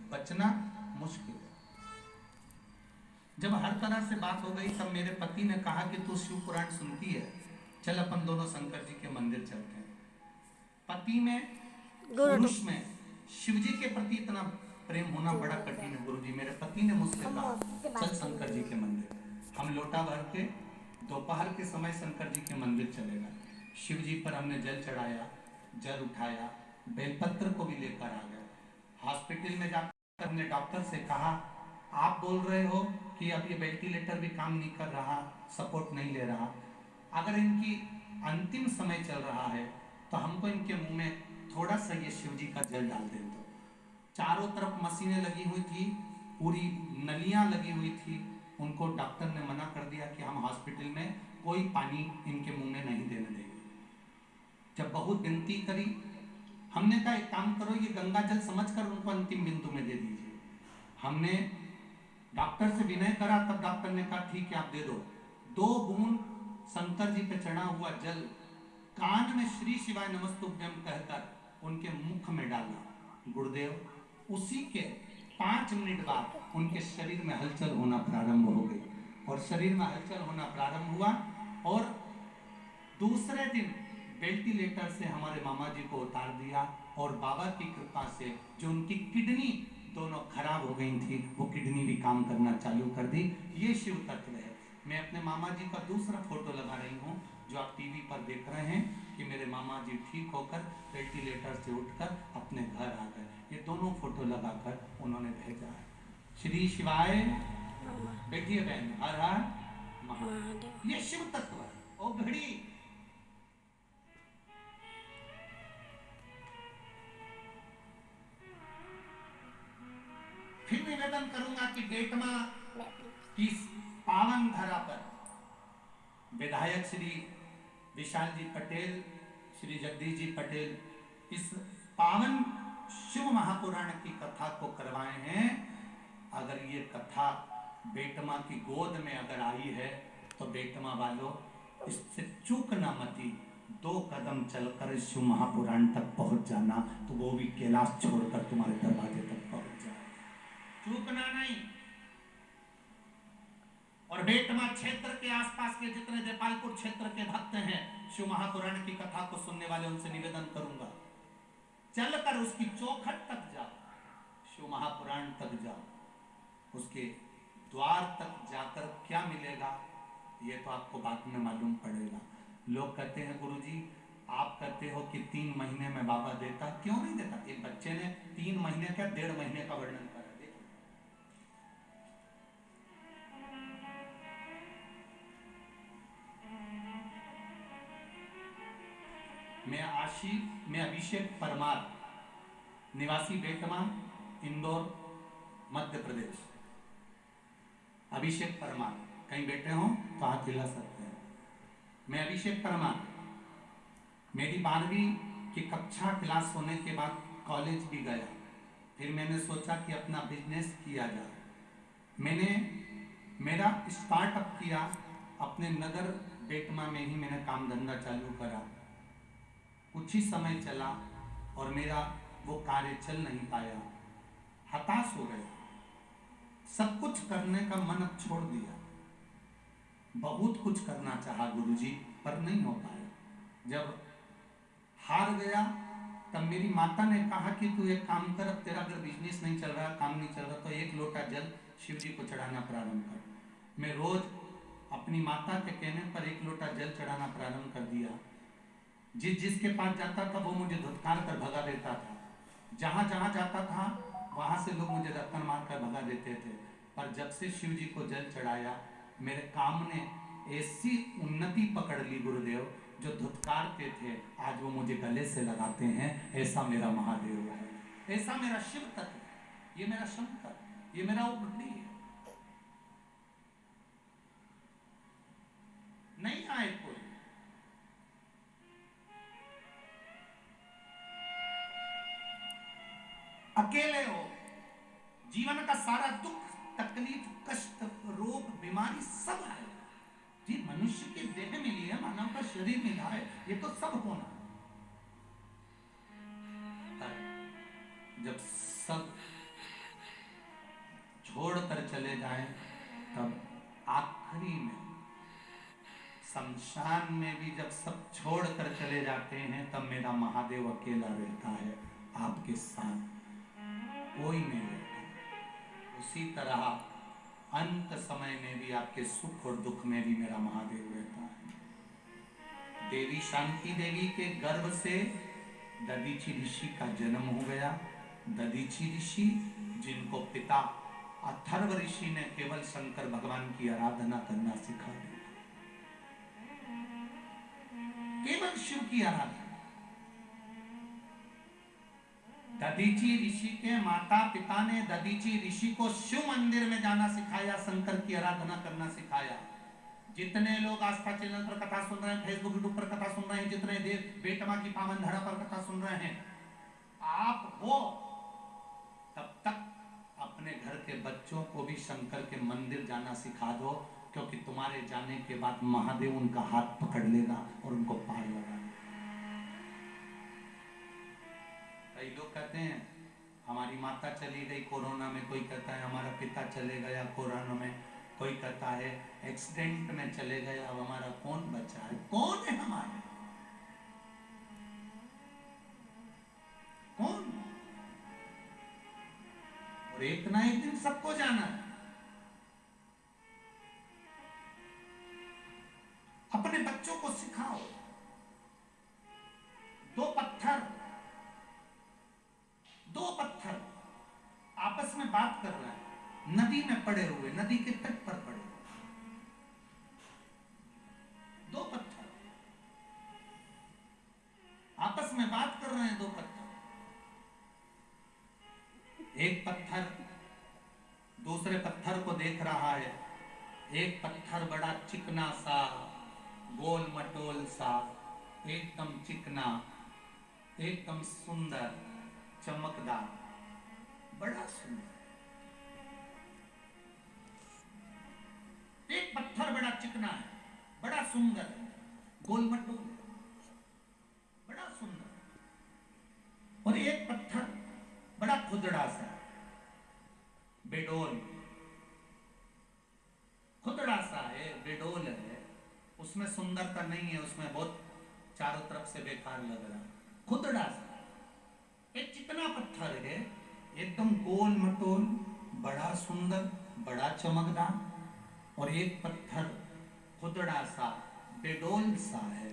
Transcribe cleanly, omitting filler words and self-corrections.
बचना मुश्किल है। जब हर तरह से बात हो गई तब मेरे पति ने कहा कि तू शिव पुराण सुनती है, चल अपन दोनों शंकर जी के मंदिर चलते हैं। पति में, पुरुष में शिव जी के प्रति इतना प्रेम होना बड़ा कठिन है गुरु जी। मेरे पति ने मुझसे कहा चल शंकर जी के मंदिर। हम लोटा भर के दोपहर के समय शंकर जी के मंदिर चले गए। शिव जी पर हमने जल चढ़ाया, जल उठाया, बेलपत्र को भी लेकर आ गए। हॉस्पिटल में जाकर हमने डॉक्टर से कहा आप बोल रहे हो कि अब ये वेंटिलेटर भी काम नहीं कर रहा, सपोर्ट नहीं ले रहा, अगर इनकी अंतिम समय चल रहा है तो हमको इनके मुंह में थोड़ा सा ये शिव जी का जल डाल दे दो। चारों तरफ मशीनें लगी हुई थी, पूरी नलियां लगी हुई थी। उनको डॉक्टर ने मना कर दिया कि हम हॉस्पिटल में कोई पानी इनके मुंह में नहीं देने देंगे। जब बहुत विनती करी, हमने कहा एक काम करो, ये गंगा जल समझकर उनको अंतिम बिंदु में दे दीजिए। हमने डॉक्टर से विनय करा, तब डॉक्टर ने कहा ठीक है आप दे दो। 2 बूंद शंकर जी पे चढ़ा हुआ जल कान में श्री शिवाय नमस्तुभ्यम कहकर उनके मुख में डाला। गुरुदेव उसी के 5 मिनट बाद उनके शरीर में हलचल होना प्रारंभ हो गई, और शरीर में हलचल होना प्रारंभ हुआ। और दूसरे दिन वेंटिलेटर से हमारे मामा जी को उतार दिया, और बाबा की कृपा से जो उनकी किडनी दोनों खराब हो गई थी, वो किडनी भी काम करना चालू कर दी। ये शिव तत्व है। मैं अपने मामा जी का दूसरा फोटो लगा रही हूँ, जो आप टीवी पर देख रहे हैं कि मेरे मामा जी ठीक होकर वेंटिलेटर से उठकर अपने घर आ गए। ये दोनों फोटो लगाकर उन्होंने भेजा है। श्री शिवाय। बैठिए बहन। हर हर महादेव। ये शिव तत्व है। ओ घड़ी फिर निवेदन करूंगा कि बेटमा की पावन धरा पर विधायक श्री विशाल जी पटेल, श्री जगदीश जी पटेल इस पावन शिव महापुराण की कथा को करवाए हैं। अगर ये कथा बेटमा की गोद में अगर आई है तो बेटमा वालों इससे चूकना मती। 2 कदम चलकर शिव महापुराण तक पहुंच जाना, तो वो भी कैलाश छोड़कर तुम्हारे दरवाजे तक पहुंच जाए, चूकना नहीं। और बेटमा क्षेत्र के आसपास के जितने देपालपुर क्षेत्र के भक्त हैं, शिव महापुराण की कथा को सुनने वाले, उनसे निवेदन करूंगा चलकर उसकी चौखट तक जाओ, शिव महापुराण तक जाओ। उसके द्वार तक जाकर क्या मिलेगा ये तो आपको बाद में मालूम पड़ेगा। लोग कहते हैं गुरुजी आप कहते हो कि 3 महीने में बाबा देता, क्यों नहीं देता? एक बच्चे ने 3 महीने क्या 1.5 महीने का वर्णन करा। देखो मैं अभिषेक परमार, निवासी बेटमा, इंदौर, मध्य प्रदेश। अभिषेक परमार, कहीं बैठे हो तो हाथ हिला सकते हैं। मैं अभिषेक परमार, मेरी 12वीं की कक्षा क्लास होने के बाद कॉलेज भी गया। फिर मैंने सोचा कि अपना बिजनेस किया जाए। मैंने मेरा स्टार्टअप किया अपने नगर बेटमा में ही। मैंने काम धंधा चालू करा, कुछ ही समय चला और मेरा वो कार्य चल नहीं पाया। हताश हो गया, सब कुछ करने का मन अब छोड़ दिया। बहुत कुछ करना चाहा गुरुजी, पर नहीं हो पाया। जब हार गया तब मेरी माता ने कहा कि तू एक काम कर, अब तेरा अगर बिजनेस नहीं चल रहा, काम नहीं चल रहा, तो 1 लोटा जल शिव जी को चढ़ाना प्रारंभ कर। मैं रोज अपनी माता के कहने पर 1 लोटा जल चढ़ाना प्रारंभ कर दिया। जिसके पास जाता था वो मुझे धुतकार कर भगा देता था। जहां जहां जाता था वहां से लोग मुझे रत्तन मार कर भगा देते थे। पर जब से शिव जी को जल चढ़ाया, मेरे काम ने ऐसी उन्नति पकड़ ली गुरुदेव, जो धुतकारते थे आज वो मुझे गले से लगाते हैं। ऐसा मेरा महादेव है, ऐसा मेरा शिव तत्व है, ये मेरा शंकर, ये मेरा उग्रणी है। नहीं आए कोई, अकेले हो, जीवन का सारा दुख, तकलीफ, कष्ट, रोग, बीमारी सब है। जी मनुष्य के देह में लिया, मानव का शरीर मिला है, ये तो सब होना है। जब सब छोड़कर चले जाएं, तब आखिरी में शमशान में भी जब सब छोड़कर चले जाते हैं, तब मेरा महादेव अकेला रहता है आपके साथ, कोई नहीं रहता। उसी तरह अंत समय में भी आपके सुख और दुख में भी मेरा महादेव रहता है। देवी शांति देवी के गर्भ से दधीची ऋषि का जन्म हो गया। दधीची ऋषि जिनको पिता अथर्व ऋषि ने केवल शंकर भगवान की आराधना करना सिखा दिया, केवल शिव की आराधना। दधीची ऋषि के माता पिता ने दधीची ऋषि को शिव मंदिर में जाना सिखाया, शंकर की आराधना करना सिखाया। जितने लोग आस्था चैनल पर कथा सुन रहे हैं, फेसबुक यूट्यूब पर कथा सुन रहे हैं, जितने देव बेटमा की पावन धरा पर कथा सुन रहे हैं, आप हो तब तक अपने घर के बच्चों को भी शंकर के मंदिर जाना सिखा दो, क्योंकि तुम्हारे जाने के बाद महादेव उनका हाथ पकड़ लेगा और उनको पार लगाएगा। कई लोग कहते हैं हमारी माता चली गई कोरोना में, कोई कहता है हमारा पिता चले गया कोरोना में, कोई कहता है एक्सीडेंट में चले गया, अब हमारा कौन बचा है? कौन है हमारे? कौन? और एक ना एक दिन सबको जाना है। अपने बच्चों को सिखाओ, दो पत्थर आपस में बात कर रहे हैं, नदी में पड़े हुए, नदी के तट पर पड़े, दो पत्थर आपस में बात कर रहे हैं। दो पत्थर, एक पत्थर दूसरे पत्थर को देख रहा है। एक पत्थर बड़ा चिकना सा, गोल मटोल सा, एकदम चिकना, एकदम सुंदर, चमकदार, बड़ा सुंदर। एक पत्थर बड़ा चिकना है, बड़ा सुंदर, गोल मटोल, बड़ा सुंदर। और एक पत्थर बड़ा खुदड़ा सा, बेडोल, खुदड़ा सा है, बेडोल है, उसमें सुंदरता नहीं है, उसमें बहुत चारों तरफ से बेकार लग रहा है, खुदड़ा सा। एक चिकना पत्थर है, एकदम गोल मटोल, बड़ा सुंदर, बड़ा चमकदार। और एक पत्थर खुदड़ा सा, बेडोल सा है,